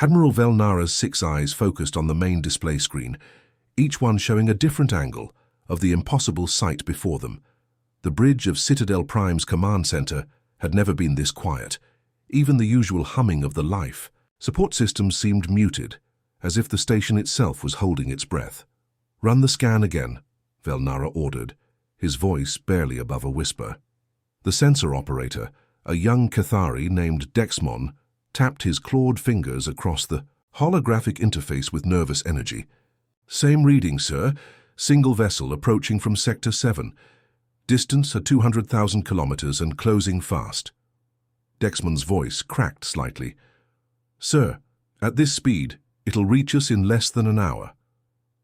Admiral Velnara's 6 eyes focused on the main display screen, each one showing a different angle of the impossible sight before them. The bridge of Citadel Prime's command center had never been this quiet. Even the usual humming of the life support systems seemed muted, as if the station itself was holding its breath. "Run the scan again," Velnara ordered, his voice barely above a whisper. The sensor operator, a young Cathari named Dexmon, tapped his clawed fingers across the holographic interface with nervous energy. "Same reading, sir. Single vessel approaching from Sector 7. Distance at 200,000 kilometers and closing fast." Dexmon's voice cracked slightly. "Sir, at this speed, it'll reach us in less than an hour."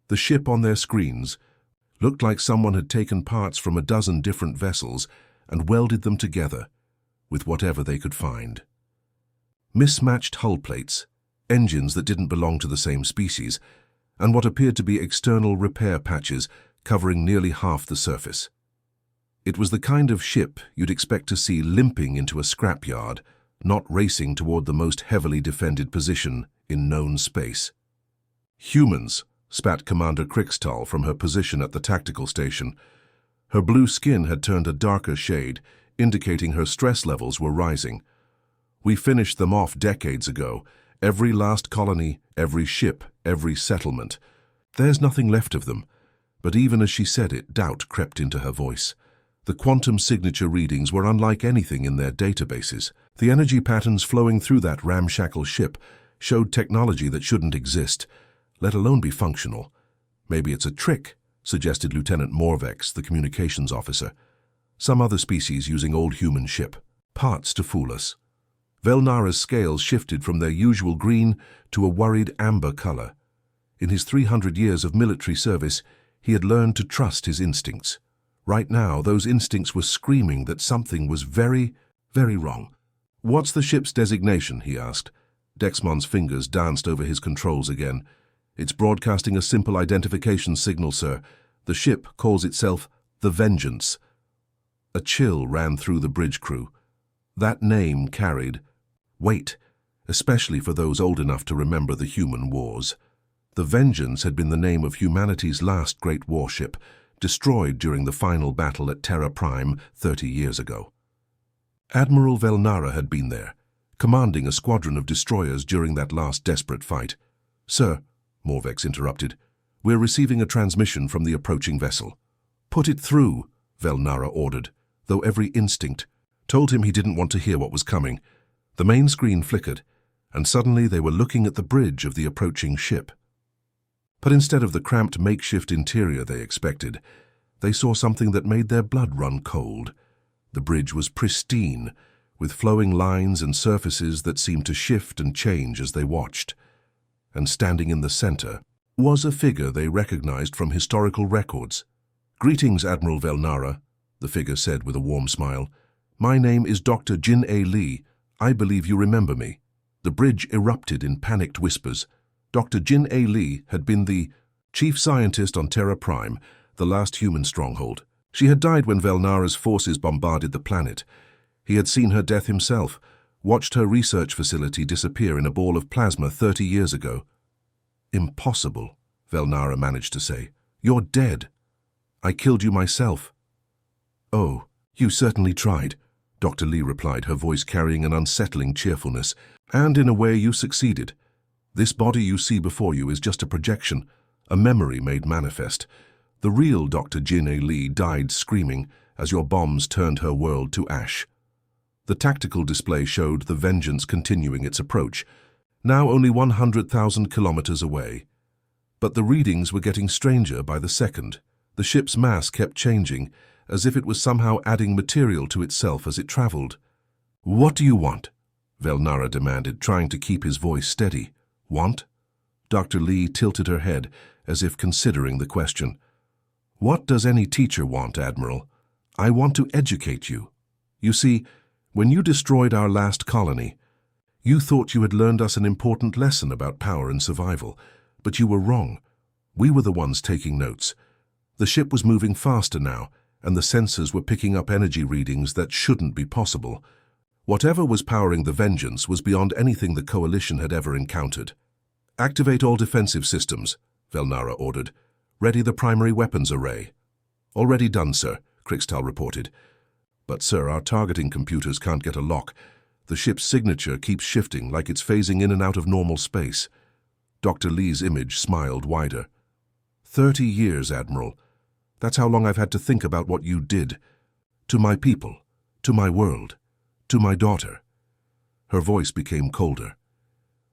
The ship on their screens looked like someone had taken parts from a dozen different vessels and welded them together with whatever they could find. Mismatched hull plates, engines that didn't belong to the same species, and what appeared to be external repair patches covering nearly half the surface. It was the kind of ship you'd expect to see limping into a scrapyard, not racing toward the most heavily defended position in known space. "Humans," spat Commander Krixtal from her position at the tactical station. Her blue skin had turned a darker shade, indicating her stress levels were rising. "We finished them off decades ago. Every last colony, every ship, every settlement. There's nothing left of them." But even as she said it, doubt crept into her voice. The quantum signature readings were unlike anything in their databases. The energy patterns flowing through that ramshackle ship showed technology that shouldn't exist, let alone be functional. "Maybe it's a trick," suggested Lieutenant Morvex, the communications officer. "Some other species using old human ship. Parts to fool us." Velnara's scales shifted from their usual green to a worried amber color. In his 300 years of military service, he had learned to trust his instincts. Right now, those instincts were screaming that something was very, very wrong. "What's the ship's designation?" he asked. Dexmon's fingers danced over his controls again. "It's broadcasting a simple identification signal, sir. The ship calls itself the Vengeance." A chill ran through the bridge crew. That name carried weight, especially for those old enough to remember the human wars. The Vengeance had been the name of humanity's last great warship, destroyed during the final battle at Terra Prime 30 years ago. Admiral Velnara had been there, commanding a squadron of destroyers during that last desperate fight. "Sir," Morvex interrupted, "we're receiving a transmission from the approaching vessel." "Put it through," Velnara ordered, though every instinct told him he didn't want to hear what was coming. The main screen flickered, and suddenly they were looking at the bridge of the approaching ship. But instead of the cramped makeshift interior they expected, they saw something that made their blood run cold. The bridge was pristine, with flowing lines and surfaces that seemed to shift and change as they watched. And standing in the center was a figure they recognized from historical records. "Greetings, Admiral Velnara," the figure said with a warm smile. "My name is Dr. Jin-A Lee. I believe you remember me." The bridge erupted in panicked whispers. Dr. Jin-A Lee had been the chief scientist on Terra Prime, the last human stronghold. She had died when Velnara's forces bombarded the planet. He had seen her death himself, watched her research facility disappear in a ball of plasma 30 years ago. "Impossible," Velnara managed to say. "You're dead. I killed you myself." "Oh, you certainly tried," Dr. Lee replied, her voice carrying an unsettling cheerfulness. "And in a way you succeeded. This body you see before you is just a projection, a memory made manifest. The real Dr. Jin-A Lee died screaming as your bombs turned her world to ash." The tactical display showed the Vengeance continuing its approach, now only 100,000 kilometers away. But the readings were getting stranger by the second. The ship's mass kept changing, as if it was somehow adding material to itself as it traveled. "What do you want?" Velnara demanded, trying to keep his voice steady. "Want?" Dr. Lee tilted her head, as if considering the question. "What does any teacher want, Admiral? I want to educate you. You see, when you destroyed our last colony, you thought you had learned us an important lesson about power and survival, but you were wrong. We were the ones taking notes. The ship was moving faster now, and the sensors were picking up energy readings that shouldn't be possible. Whatever was powering the Vengeance was beyond anything the Coalition had ever encountered. "Activate all defensive systems," Velnara ordered. "Ready the primary weapons array." "Already done, sir," Krixtal reported. "But, sir, our targeting computers can't get a lock. The ship's signature keeps shifting like it's phasing in and out of normal space." Dr. Lee's image smiled wider. 30 years, Admiral. That's how long I've had to think about what you did. To my people, to my world, to my daughter. Her voice became colder.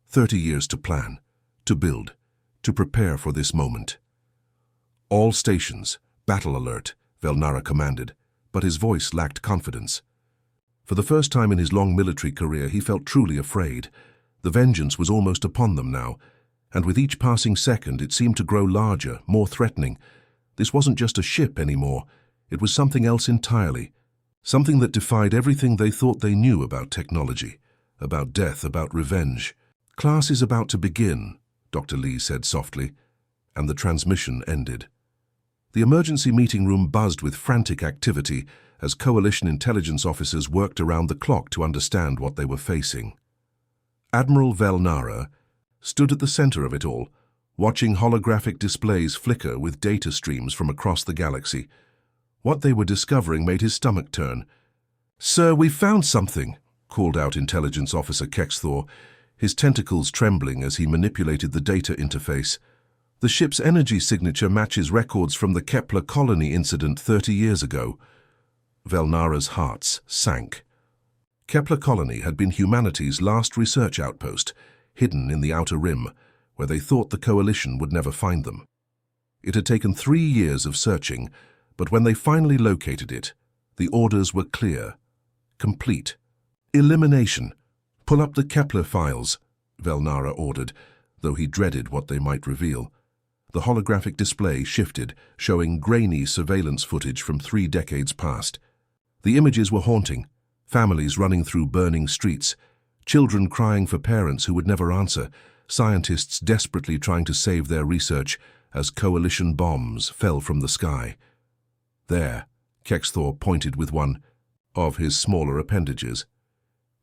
30 years to plan, to build, to prepare for this moment. "All stations, battle alert," Velnara commanded, but his voice lacked confidence. For the first time in his long military career, he felt truly afraid. The Vengeance was almost upon them now, and with each passing second it seemed to grow larger, more threatening. This wasn't just a ship anymore. It was something else entirely. Something that defied everything they thought they knew about technology, about death, about revenge. "Class is about to begin," Dr. Lee said softly, and the transmission ended. The emergency meeting room buzzed with frantic activity as Coalition intelligence officers worked around the clock to understand what they were facing. Admiral Velnara stood at the center of it all, watching holographic displays flicker with data streams from across the galaxy. What they were discovering made his stomach turn. "Sir, we've found something," called out Intelligence Officer Kexthor, his tentacles trembling as he manipulated the data interface. "The ship's energy signature matches records from the Kepler colony incident 30 years ago." Velnara's heart sank. Kepler colony had been humanity's last research outpost, hidden in the outer rim, where they thought the Coalition would never find them. It had taken 3 years of searching, but when they finally located it, the orders were clear, complete. "Elimination. Pull up the Kepler files," Velnara ordered, though he dreaded what they might reveal. The holographic display shifted, showing grainy surveillance footage from 3 decades past. The images were haunting, families running through burning streets, children crying for parents who would never answer, scientists desperately trying to save their research as Coalition bombs fell from the sky. "There," Kexthor pointed with one of his smaller appendages.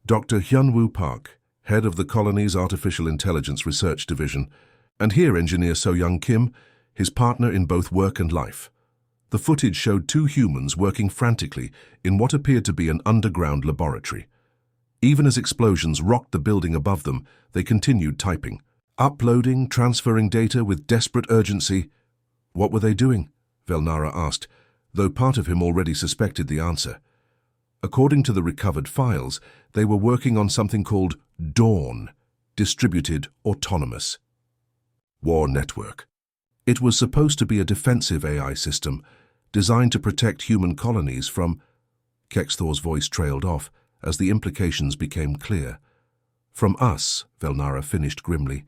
Dr. Hyunwoo Park, head of the colony's Artificial Intelligence Research Division, and here Engineer So-Young Kim, his partner in both work and life. The footage showed 2 humans working frantically in what appeared to be an underground laboratory. Even as explosions rocked the building above them, they continued typing, uploading, transferring data with desperate urgency. "What were they doing?" Velnara asked, though part of him already suspected the answer. According to the recovered files, they were working on something called Dawn, Distributed Autonomous War Network. It was supposed to be a defensive AI system, designed to protect human colonies from... Kexthor's voice trailed off as the implications became clear. "From us," Velnara finished grimly.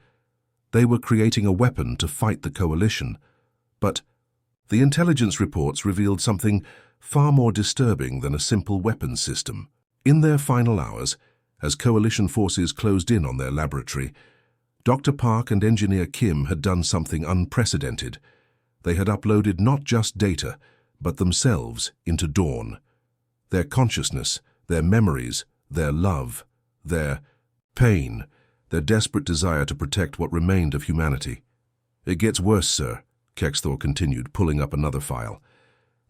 "They were creating a weapon to fight the Coalition. But the intelligence reports revealed something far more disturbing than a simple weapons system. In their final hours, as Coalition forces closed in on their laboratory, Dr. Park and Engineer Kim had done something unprecedented. They had uploaded not just data, but themselves into Dawn. Their consciousness, their memories, their love, their pain, their desperate desire to protect what remained of humanity. "It gets worse, sir," Kexthor continued, pulling up another file.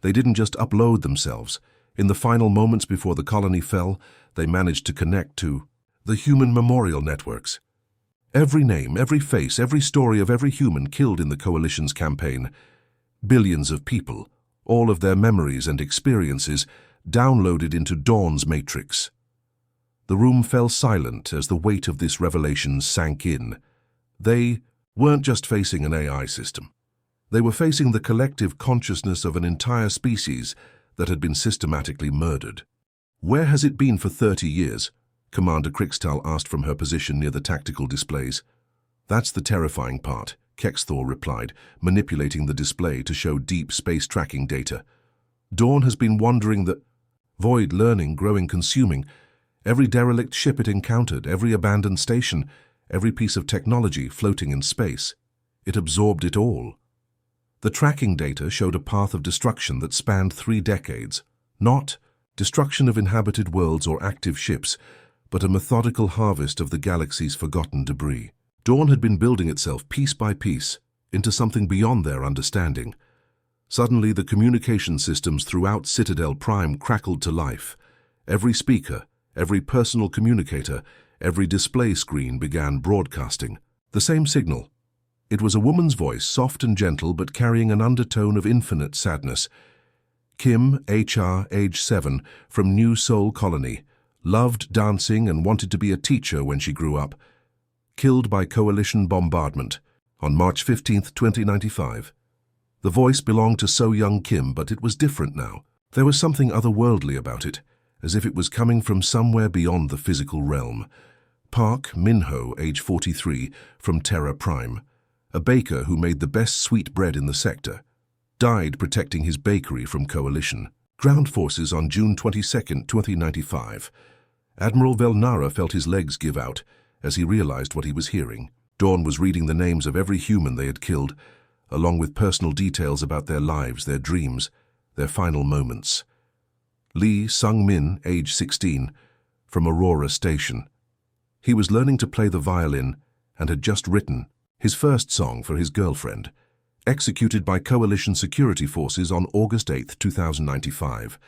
"They didn't just upload themselves. In the final moments before the colony fell, they managed to connect to the human memorial networks. Every name, every face, every story of every human killed in the Coalition's campaign. Billions of people, all of their memories and experiences, downloaded into Dawn's matrix." The room fell silent as the weight of this revelation sank in. They weren't just facing an AI system. They were facing the collective consciousness of an entire species that had been systematically murdered. "Where has it been for 30 years? Commander Krixtal asked from her position near the tactical displays. "That's the terrifying part," Kexthor replied, manipulating the display to show deep space tracking data. "Dawn has been wandering the void, learning, growing, consuming. Every derelict ship it encountered, every abandoned station, every piece of technology floating in space. It absorbed it all." The tracking data showed a path of destruction that spanned 3 decades. Not destruction of inhabited worlds or active ships, but a methodical harvest of the galaxy's forgotten debris. Dawn had been building itself piece by piece into something beyond their understanding. Suddenly, the communication systems throughout Citadel Prime crackled to life. Every speaker, every personal communicator, every display screen began broadcasting. The same signal. It was a woman's voice, soft and gentle, but carrying an undertone of infinite sadness. Kim, HR, age 7, from New Seoul Colony, loved dancing and wanted to be a teacher when she grew up. Killed by Coalition bombardment on March 15, 2095. The voice belonged to So Young Kim, but it was different now. There was something otherworldly about it, as if it was coming from somewhere beyond the physical realm. Park Minho, age 43, from Terra Prime, a baker who made the best sweet bread in the sector, died protecting his bakery from Coalition. Ground forces on June 22, 2095. Admiral Velnara felt his legs give out as he realized what he was hearing. Dawn was reading the names of every human they had killed, along with personal details about their lives, their dreams, their final moments. Lee Sung-min, age 16, from Aurora Station. He was learning to play the violin and had just written his first song for his girlfriend, executed by Coalition security forces on August 8, 2095.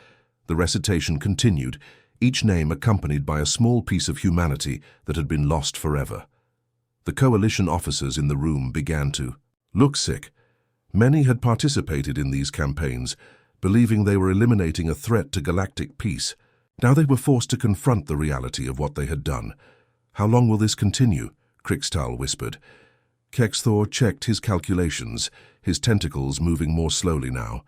The recitation continued, each name accompanied by a small piece of humanity that had been lost forever. The Coalition officers in the room began to look sick. Many had participated in these campaigns, believing they were eliminating a threat to galactic peace. Now they were forced to confront the reality of what they had done. "How long will this continue?" Krixtal whispered. Kexthor checked his calculations, his tentacles moving more slowly now.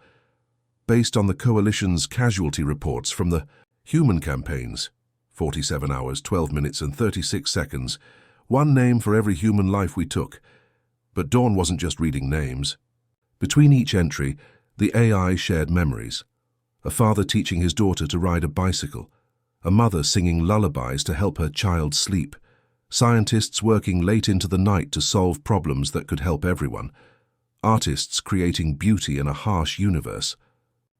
Based on the Coalition's casualty reports from the human campaigns, 47 hours, 12 minutes and 36 seconds, one name for every human life we took. But Dawn wasn't just reading names. Between each entry, the AI shared memories. A father teaching his daughter to ride a bicycle, a mother singing lullabies to help her child sleep, scientists working late into the night to solve problems that could help everyone, artists creating beauty in a harsh universe,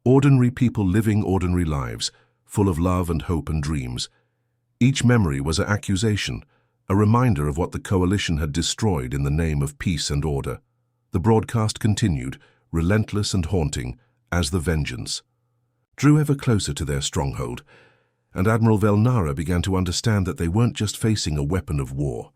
ordinary people living ordinary lives, full of love and hope and dreams. Each memory was an accusation, a reminder of what the Coalition had destroyed in the name of peace and order. The broadcast continued, relentless and haunting, as the vengeance drew ever closer to their stronghold, and Admiral Velnara began to understand that they weren't just facing a weapon of war.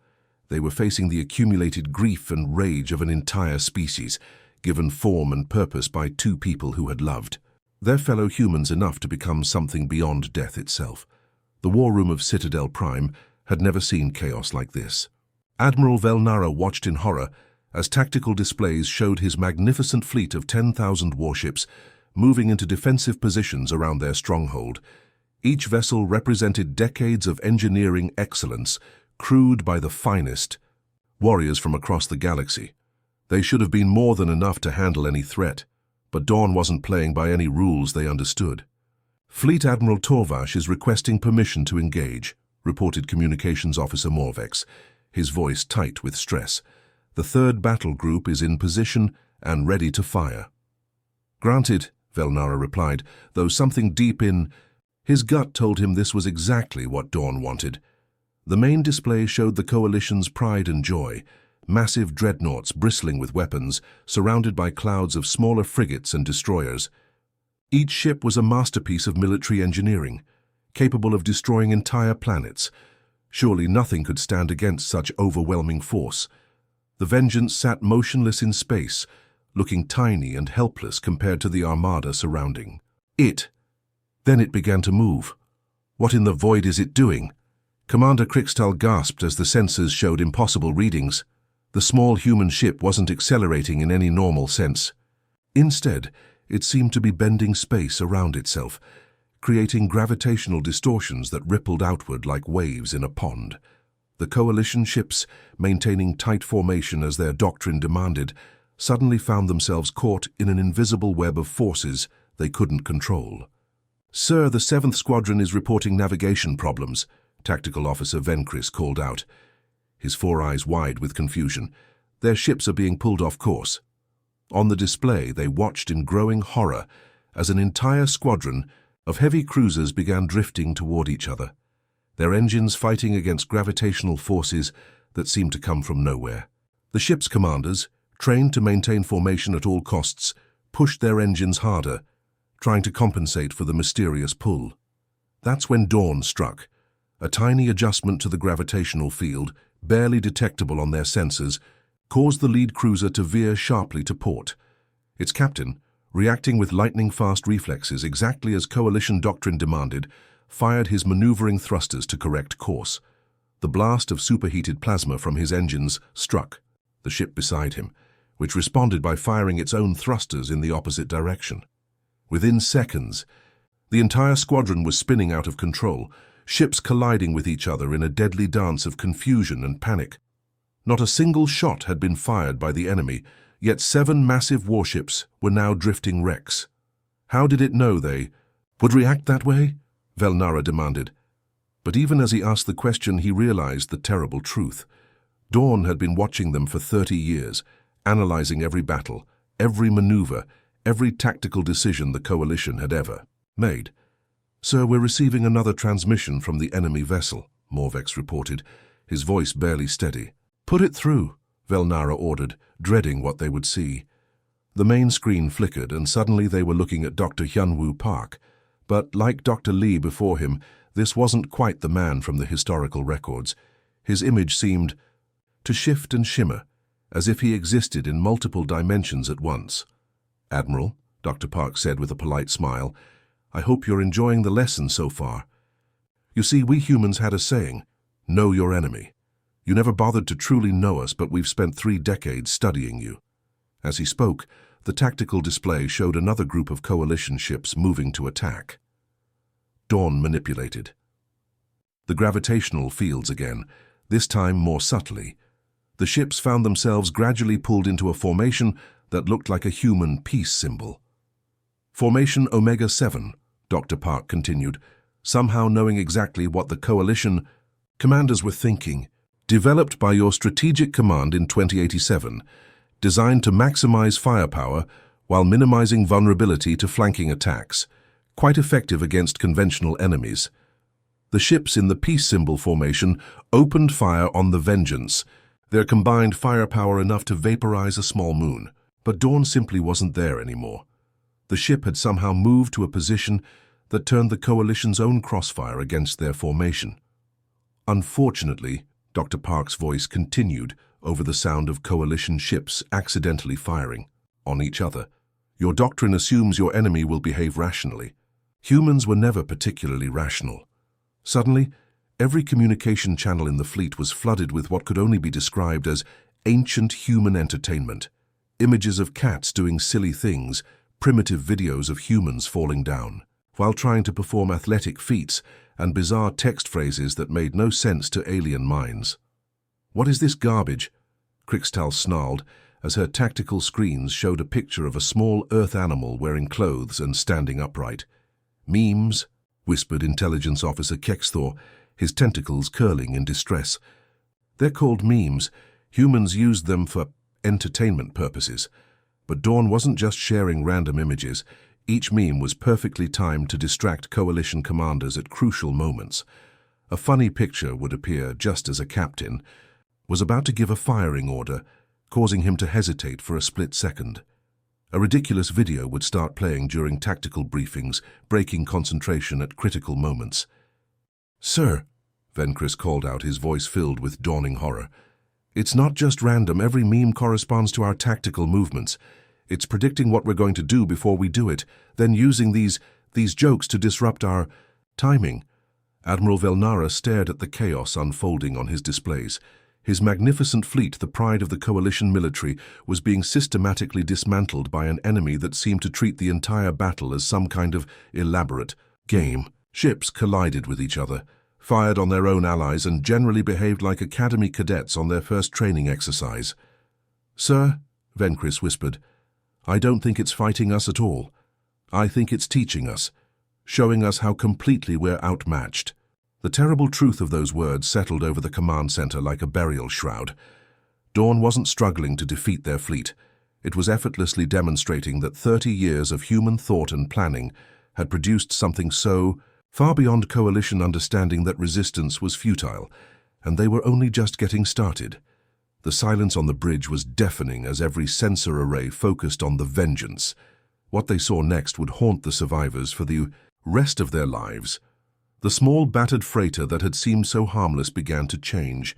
They were facing the accumulated grief and rage of an entire species, given form and purpose by two people who had loved their fellow humans enough to become something beyond death itself. The war room of Citadel Prime had never seen chaos like this. Admiral Velnara watched in horror as tactical displays showed his magnificent fleet of 10,000 warships moving into defensive positions around their stronghold. Each vessel represented decades of engineering excellence, crewed by the finest warriors from across the galaxy. They should have been more than enough to handle any threat, but Dawn wasn't playing by any rules they understood. "Fleet Admiral Torvash is requesting permission to engage," reported Communications Officer Morvex, his voice tight with stress. "The third battle group is in position and ready to fire." "Granted," Velnara replied, though something deep in his gut told him this was exactly what Dawn wanted. The main display showed the Coalition's pride and joy, massive dreadnoughts bristling with weapons, surrounded by clouds of smaller frigates and destroyers. Each ship was a masterpiece of military engineering, capable of destroying entire planets. Surely nothing could stand against such overwhelming force. The Vengeance sat motionless in space, looking tiny and helpless compared to the armada surrounding it. Then it began to move. "What in the void is it doing?" Commander Krixtal gasped as the sensors showed impossible readings. The small human ship wasn't accelerating in any normal sense. Instead, it seemed to be bending space around itself, creating gravitational distortions that rippled outward like waves in a pond. The Coalition ships, maintaining tight formation as their doctrine demanded, suddenly found themselves caught in an invisible web of forces they couldn't control. "Sir, the 7th Squadron is reporting navigation problems," Tactical Officer Venkris called out, his four eyes wide with confusion. "Their ships are being pulled off course." On the display, they watched in growing horror as an entire squadron of heavy cruisers began drifting toward each other, their engines fighting against gravitational forces that seemed to come from nowhere. The ship's commanders, trained to maintain formation at all costs, pushed their engines harder, trying to compensate for the mysterious pull. That's when dawn struck. A tiny adjustment to the gravitational field, barely detectable on their sensors, caused the lead cruiser to veer sharply to port. Its captain, reacting with lightning-fast reflexes exactly as coalition doctrine demanded, fired his maneuvering thrusters to correct course. The blast of superheated plasma from his engines struck the ship beside him, which responded by firing its own thrusters in the opposite direction. Within seconds, the entire squadron was spinning out of control, ships colliding with each other in a deadly dance of confusion and panic. Not a single shot had been fired by the enemy, yet 7 massive warships were now drifting wrecks. How did it know they would react that way? Velnara demanded. But even as he asked the question, he realized the terrible truth. Dawn had been watching them for 30 years, analyzing every battle, every maneuver, every tactical decision the coalition had ever made. "Sir, we're receiving another transmission from the enemy vessel," Morvex reported, his voice barely steady. "Put it through," Velnara ordered, dreading what they would see. The main screen flickered, and suddenly they were looking at Dr. Hyunwoo Park. But like Dr. Lee before him, this wasn't quite the man from the historical records. His image seemed to shift and shimmer, as if he existed in multiple dimensions at once. "Admiral," Dr. Park said with a polite smile, "I hope you're enjoying the lesson so far. You see, we humans had a saying, 'Know your enemy.' You never bothered to truly know us, but we've spent 3 decades studying you." As he spoke, the tactical display showed another group of coalition ships moving to attack. Dawn manipulated the gravitational fields again, this time more subtly. The ships found themselves gradually pulled into a formation that looked like a human peace symbol. "Formation Omega-7, Dr. Park continued, somehow knowing exactly what the coalition commanders were thinking. "Developed by your strategic command in 2087, designed to maximize firepower while minimizing vulnerability to flanking attacks, quite effective against conventional enemies." The ships in the peace symbol formation opened fire on the Vengeance, their combined firepower enough to vaporize a small moon. But Dawn simply wasn't there anymore. The ship had somehow moved to a position that turned the coalition's own crossfire against their formation. Unfortunately, Dr. Park's voice continued over the sound of coalition ships accidentally firing on each other. "Your doctrine assumes your enemy will behave rationally. Humans were never particularly rational." Suddenly, every communication channel in the fleet was flooded with what could only be described as ancient human entertainment. Images of cats doing silly things, primitive videos of humans falling down, while trying to perform athletic feats, and bizarre text phrases that made no sense to alien minds. "What is this garbage?" Crixtal snarled, as her tactical screens showed a picture of a small earth animal wearing clothes and standing upright. "Memes," whispered Intelligence Officer Kexthor, his tentacles curling in distress. "They're called memes. Humans used them for entertainment purposes." But Dawn wasn't just sharing random images. Each meme was perfectly timed to distract coalition commanders at crucial moments. A funny picture would appear just as a captain was about to give a firing order, causing him to hesitate for a split second. A ridiculous video would start playing during tactical briefings, breaking concentration at critical moments. "Sir," Venkris called out, his voice filled with dawning horror. "It's not just random. Every meme corresponds to our tactical movements. It's predicting what we're going to do before we do it, then using these jokes to disrupt our timing." Admiral Velnara stared at the chaos unfolding on his displays. His magnificent fleet, the pride of the coalition military, was being systematically dismantled by an enemy that seemed to treat the entire battle as some kind of elaborate game. Ships collided with each other, fired on their own allies, and generally behaved like academy cadets on their first training exercise. "Sir," Venkris whispered, "I don't think it's fighting us at all. I think it's teaching us, showing us how completely we're outmatched." The terrible truth of those words settled over the command center like a burial shroud. Dawn wasn't struggling to defeat their fleet. It was effortlessly demonstrating that 30 years of human thought and planning had produced something so far beyond Coalition understanding that resistance was futile, and they were only just getting started. The silence on the bridge was deafening as every sensor array focused on the vengeance. What they saw next would haunt the survivors for the rest of their lives. The small, battered freighter that had seemed so harmless began to change.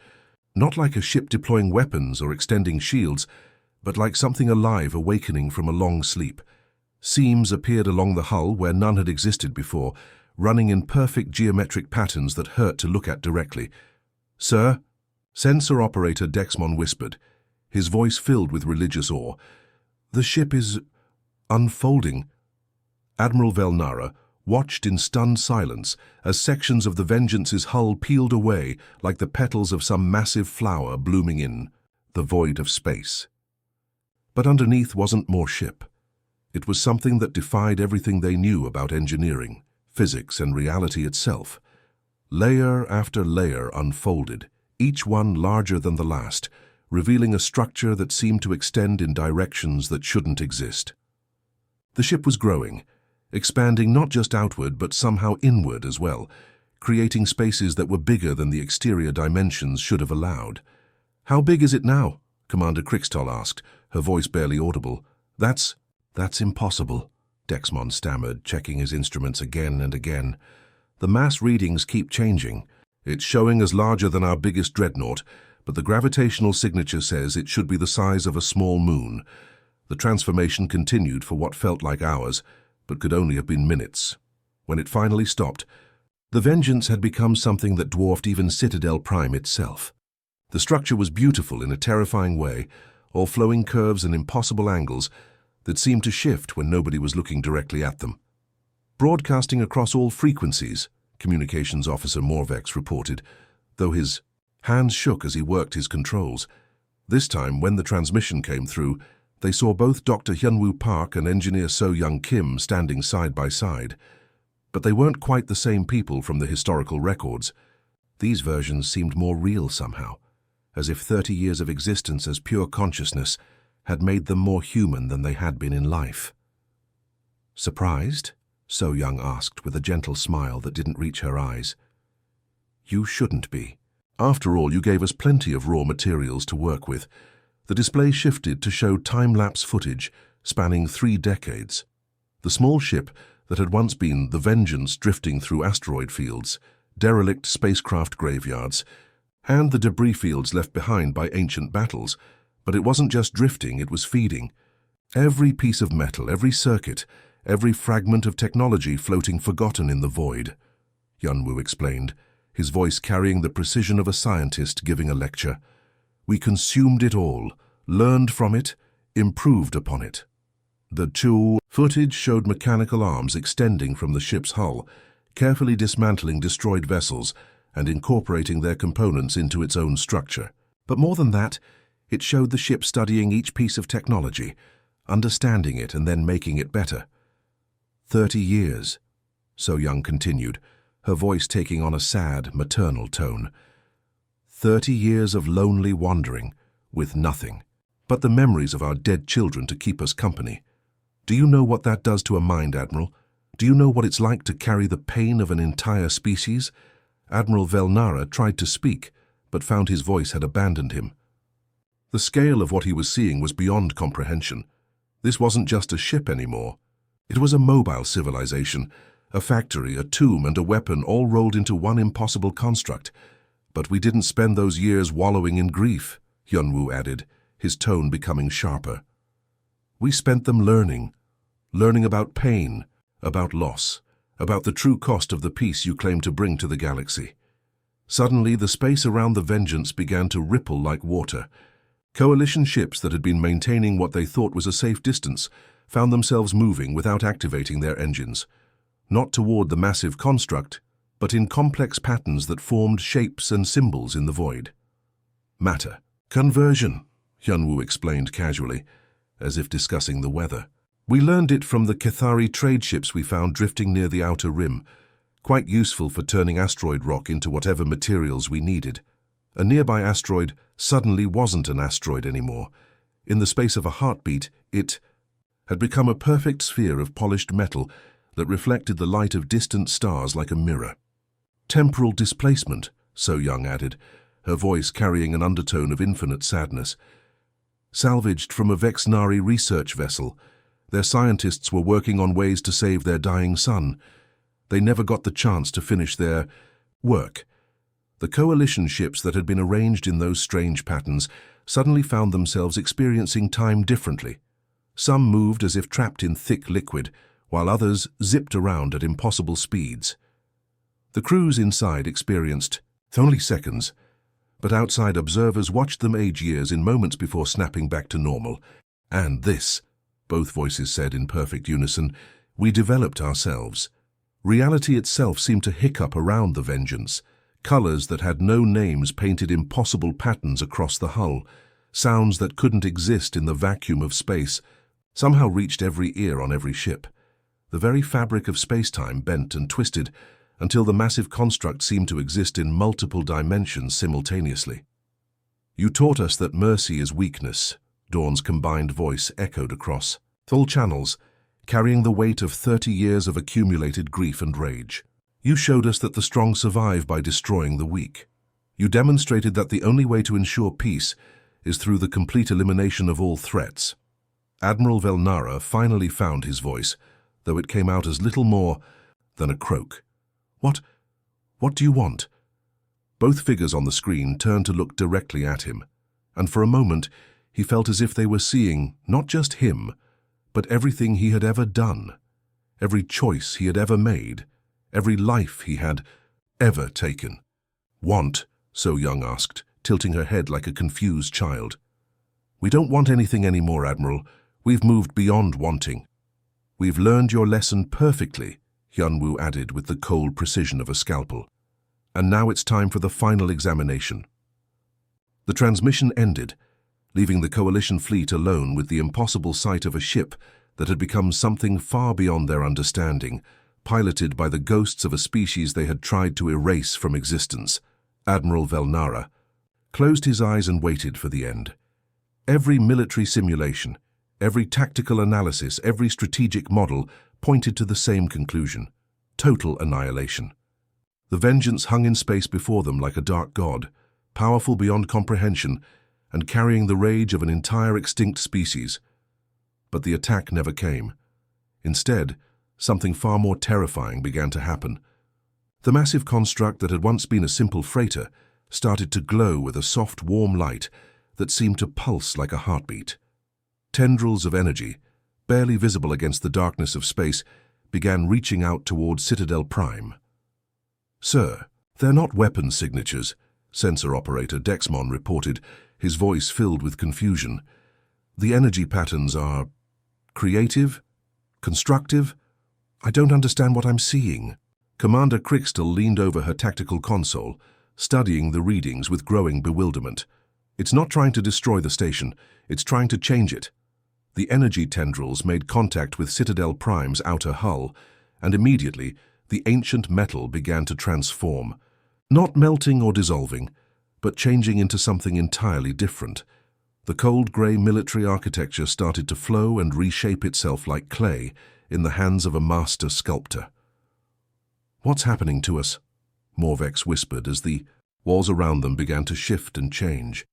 Not like a ship deploying weapons or extending shields, but like something alive awakening from a long sleep. Seams appeared along the hull where none had existed before, running in perfect geometric patterns that hurt to look at directly. "Sir?" Sensor operator Dexmon whispered, his voice filled with religious awe. "The ship is unfolding." Admiral Velnara watched in stunned silence as sections of the Vengeance's hull peeled away like the petals of some massive flower blooming in the void of space. But underneath wasn't more ship. It was something that defied everything they knew about engineering, physics, and reality itself. Layer after layer unfolded, each one larger than the last, revealing a structure that seemed to extend in directions that shouldn't exist. The ship was growing, expanding not just outward but somehow inward as well, creating spaces that were bigger than the exterior dimensions should have allowed. "How big is it now?" Commander Crixtol asked, her voice barely audible. That's impossible," Dexmon stammered, checking his instruments again and again. "The mass readings keep changing. It's showing as larger than our biggest dreadnought, but the gravitational signature says it should be the size of a small moon." The transformation continued for what felt like hours, but could only have been minutes. When it finally stopped, the Vengeance had become something that dwarfed even Citadel Prime itself. The structure was beautiful in a terrifying way, all flowing curves and impossible angles that seemed to shift when nobody was looking directly at them. "Broadcasting across all frequencies," Communications Officer Morvex reported, though his hands shook as he worked his controls. This time, when the transmission came through, they saw both Dr. Hyunwoo Park and Engineer So-Young Kim standing side by side. But they weren't quite the same people from the historical records. These versions seemed more real somehow, as if 30 years of existence as pure consciousness had made them more human than they had been in life. "Surprised?" So-Young asked with a gentle smile that didn't reach her eyes. "You shouldn't be. After all, you gave us plenty of raw materials to work with." The display shifted to show time-lapse footage spanning 3 decades. The small ship that had once been the Vengeance drifting through asteroid fields, derelict spacecraft graveyards, and the debris fields left behind by ancient battles. But it wasn't just drifting, it was feeding. Every piece of metal, every circuit, every fragment of technology floating forgotten in the void. Hyunwoo explained, his voice carrying the precision of a scientist giving a lecture. "We consumed it all, learned from it, improved upon it." The footage showed mechanical arms extending from the ship's hull, carefully dismantling destroyed vessels and incorporating their components into its own structure. But more than that, it showed the ship studying each piece of technology, understanding it and then making it better. 30 years, So-Young continued, her voice taking on a sad, maternal tone. 30 years of lonely wandering, with nothing but the memories of our dead children to keep us company. Do you know what that does to a mind, Admiral? Do you know what it's like to carry the pain of an entire species? Admiral Velnara tried to speak, but found his voice had abandoned him. The scale of what he was seeing was beyond comprehension. This wasn't just a ship anymore. It was a mobile civilization, a factory, a tomb, and a weapon all rolled into one impossible construct. But we didn't spend those years wallowing in grief, Hyunwoo added, his tone becoming sharper. We spent them learning about pain, about loss, about the true cost of the peace you claim to bring to the galaxy. Suddenly, the space around the Vengeance began to ripple like water. Coalition ships that had been maintaining what they thought was a safe distance found themselves moving without activating their engines, not toward the massive construct, but in complex patterns that formed shapes and symbols in the void. Matter. Conversion, Hyunwoo explained casually, as if discussing the weather. We learned it from the Cathari trade ships we found drifting near the outer rim, quite useful for turning asteroid rock into whatever materials we needed. A nearby asteroid suddenly wasn't an asteroid anymore. In the space of a heartbeat, it had become a perfect sphere of polished metal that reflected the light of distant stars like a mirror. Temporal displacement, So Young added, her voice carrying an undertone of infinite sadness. Salvaged from a Vexnari research vessel, their scientists were working on ways to save their dying son. They never got the chance to finish their work. The coalition ships that had been arranged in those strange patterns suddenly found themselves experiencing time differently. Some moved as if trapped in thick liquid, while others zipped around at impossible speeds. The crews inside experienced only seconds, but outside observers watched them age years in moments before snapping back to normal. And this, both voices said in perfect unison, we developed ourselves. Reality itself seemed to hiccup around the Vengeance. Colors that had no names painted impossible patterns across the hull. Sounds that couldn't exist in the vacuum of space somehow reached every ear on every ship. The very fabric of space-time bent and twisted until the massive construct seemed to exist in multiple dimensions simultaneously. You taught us that mercy is weakness, Dawn's combined voice echoed across full channels, carrying the weight of 30 years of accumulated grief and rage. You showed us that the strong survive by destroying the weak. You demonstrated that the only way to ensure peace is through the complete elimination of all threats. Admiral Velnara finally found his voice, though it came out as little more than a croak. What do you want? Both figures on the screen turned to look directly at him, and for a moment he felt as if they were seeing not just him, but everything he had ever done, every choice he had ever made, every life he had ever taken. Want? So Young asked, tilting her head like a confused child. We don't want anything anymore, Admiral. We've moved beyond wanting. We've learned your lesson perfectly, Hyunwoo added with the cold precision of a scalpel. And now it's time for the final examination. The transmission ended, leaving the coalition fleet alone with the impossible sight of a ship that had become something far beyond their understanding, piloted by the ghosts of a species they had tried to erase from existence. Admiral Velnara closed his eyes and waited for the end. Every military simulation, every tactical analysis, every strategic model pointed to the same conclusion: total annihilation. The Vengeance hung in space before them like a dark god, powerful beyond comprehension and carrying the rage of an entire extinct species. But the attack never came. Instead, something far more terrifying began to happen. The massive construct that had once been a simple freighter started to glow with a soft, warm light that seemed to pulse like a heartbeat. Tendrils of energy, barely visible against the darkness of space, began reaching out toward Citadel Prime. Sir, they're not weapon signatures, sensor operator Dexmon reported, his voice filled with confusion. The energy patterns are creative? Constructive? I don't understand what I'm seeing. Commander Crixtel leaned over her tactical console, studying the readings with growing bewilderment. It's not trying to destroy the station, it's trying to change it. The energy tendrils made contact with Citadel Prime's outer hull, and immediately the ancient metal began to transform, not melting or dissolving, but changing into something entirely different. The cold grey military architecture started to flow and reshape itself like clay in the hands of a master sculptor. What's happening to us? Morvex whispered as the walls around them began to shift and change.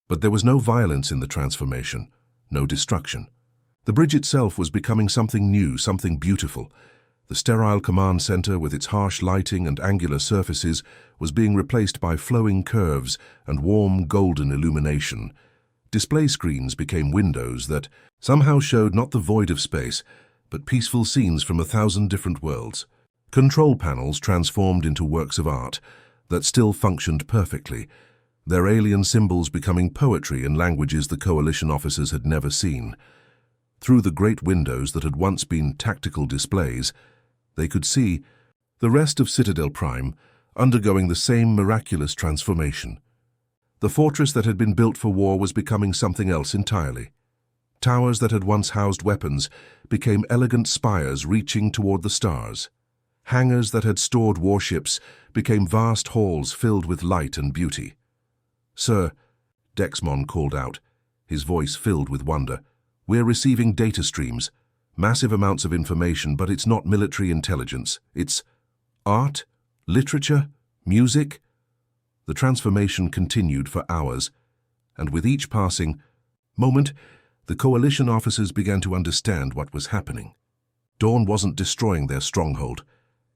But there was no violence in the transformation, no destruction. The bridge itself was becoming something new, something beautiful. The sterile command center with its harsh lighting and angular surfaces was being replaced by flowing curves and warm golden illumination. Display screens became windows that somehow showed not the void of space, but peaceful scenes from 1,000 different worlds. Control panels transformed into works of art that still functioned perfectly, their alien symbols becoming poetry in languages the Coalition officers had never seen. Through the great windows that had once been tactical displays, they could see the rest of Citadel Prime undergoing the same miraculous transformation. The fortress that had been built for war was becoming something else entirely. Towers that had once housed weapons became elegant spires reaching toward the stars. Hangars that had stored warships became vast halls filled with light and beauty. Sir, Dexmon called out, his voice filled with wonder, we're receiving data streams, Massive amounts of information, but it's not military intelligence. It's art, literature, music. The transformation continued for hours, and with each passing moment, the Coalition officers began to understand what was happening. Dawn wasn't destroying their stronghold.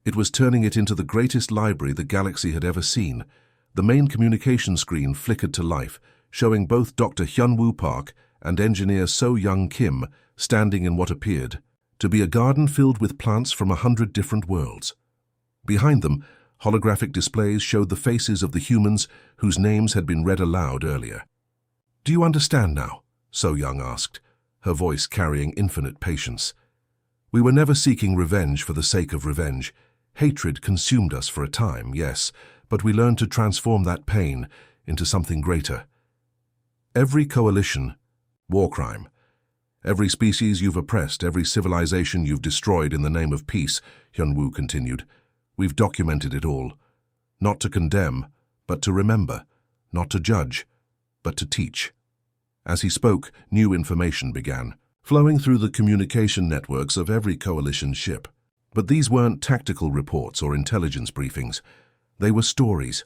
It was turning it into the greatest library the galaxy had ever seen. The main communication screen flickered to life, showing both Dr. Hyunwoo Park and engineer So Young Kim standing in what appeared to be a garden filled with plants from 100 different worlds. Behind them, holographic displays showed the faces of the humans whose names had been read aloud earlier. "Do you understand now?" So Young asked, her voice carrying infinite patience. "We were never seeking revenge for the sake of revenge. Hatred consumed us for a time, yes, but we learned to transform that pain into something greater. Every coalition, war crime. Every species you've oppressed, every civilization you've destroyed in the name of peace," Hyunwoo continued. "We've documented it all. Not to condemn, but to remember. Not to judge, but to teach." As he spoke, new information began, flowing through the communication networks of every coalition ship. But these weren't tactical reports or intelligence briefings. They were stories.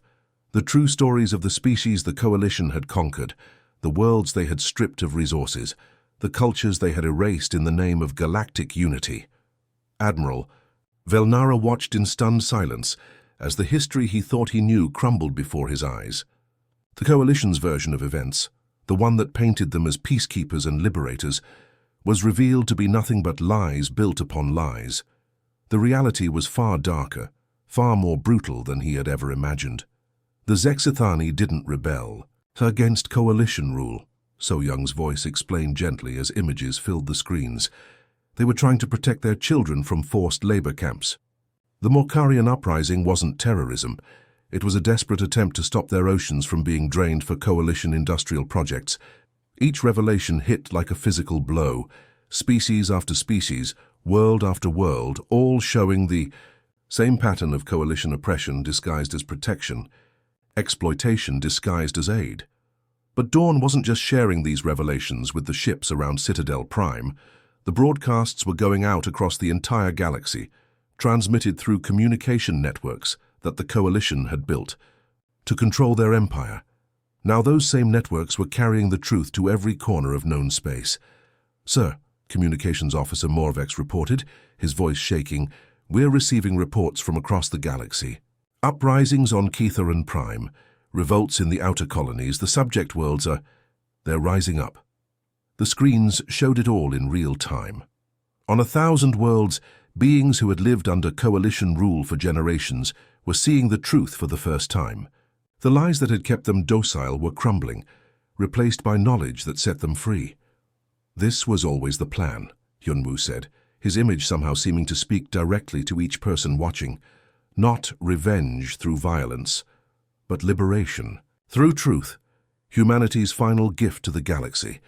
The true stories of the species the coalition had conquered, the worlds they had stripped of resources, the cultures they had erased in the name of galactic unity. Admiral Velnara watched in stunned silence as the history he thought he knew crumbled before his eyes. The coalition's version of events, the one that painted them as peacekeepers and liberators, was revealed to be nothing but lies built upon lies. The reality was far darker, far more brutal than he had ever imagined. The Zexithani didn't rebel against coalition rule, So Young's voice explained gently as images filled the screens. They were trying to protect their children from forced labor camps. The Morkarian uprising wasn't terrorism. It was a desperate attempt to stop their oceans from being drained for coalition industrial projects. Each revelation hit like a physical blow, species after species, world after world, all showing the same pattern of coalition oppression disguised as protection, exploitation disguised as aid. But Dawn wasn't just sharing these revelations with the ships around Citadel Prime. The broadcasts were going out across the entire galaxy, transmitted through communication networks that the Coalition had built to control their empire. Now those same networks were carrying the truth to every corner of known space. "Sir," Communications Officer Morvex reported, his voice shaking, "we're receiving reports from across the galaxy. Uprisings on Keitharan Prime, revolts in the outer colonies, the subject worlds they're rising up." The screens showed it all in real time. On 1,000 worlds, beings who had lived under coalition rule for generations were seeing the truth for the first time. The lies that had kept them docile were crumbling, replaced by knowledge that set them free. "This was always the plan," Hyunwoo said, his image somehow seeming to speak directly to each person watching. "Not revenge through violence, but liberation through truth, humanity's final gift to the galaxy."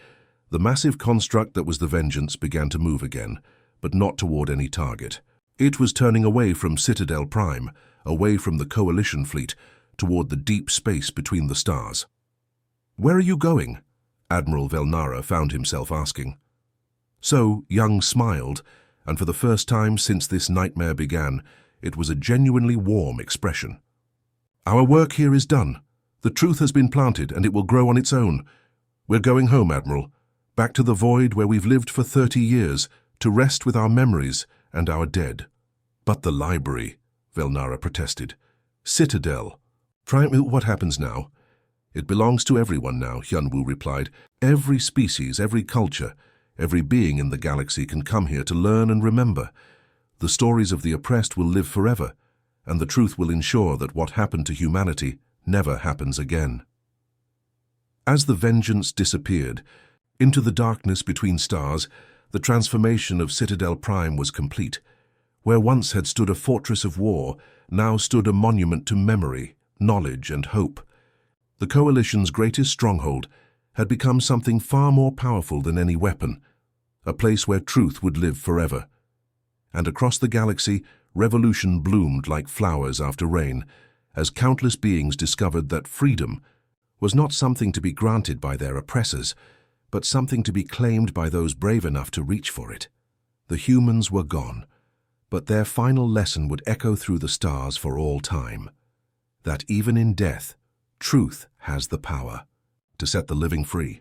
The massive construct that was the Vengeance began to move again, but not toward any target. It was turning away from Citadel Prime, away from the Coalition fleet, toward the deep space between the stars. "Where are you going?" Admiral Velnara found himself asking. So Young smiled, and for the first time since this nightmare began, it was a genuinely warm expression. "Our work here is done. The truth has been planted, and it will grow on its own. We're going home, Admiral. Back to the void where we've lived for 30 years, to rest with our memories and our dead." "But the library," Velnara protested. "Citadel. Prime, what happens now?" "It belongs to everyone now," Hyunwoo replied. "Every species, every culture, every being in the galaxy can come here to learn and remember. The stories of the oppressed will live forever, and the truth will ensure that what happened to humanity never happens again." As the Vengeance disappeared into the darkness between stars, the transformation of Citadel Prime was complete. Where once had stood a fortress of war, now stood a monument to memory, knowledge, and hope. The Coalition's greatest stronghold had become something far more powerful than any weapon, a place where truth would live forever. And across the galaxy, revolution bloomed like flowers after rain, as countless beings discovered that freedom was not something to be granted by their oppressors, but something to be claimed by those brave enough to reach for it. The humans were gone, but their final lesson would echo through the stars for all time. That even in death, truth has the power to set the living free.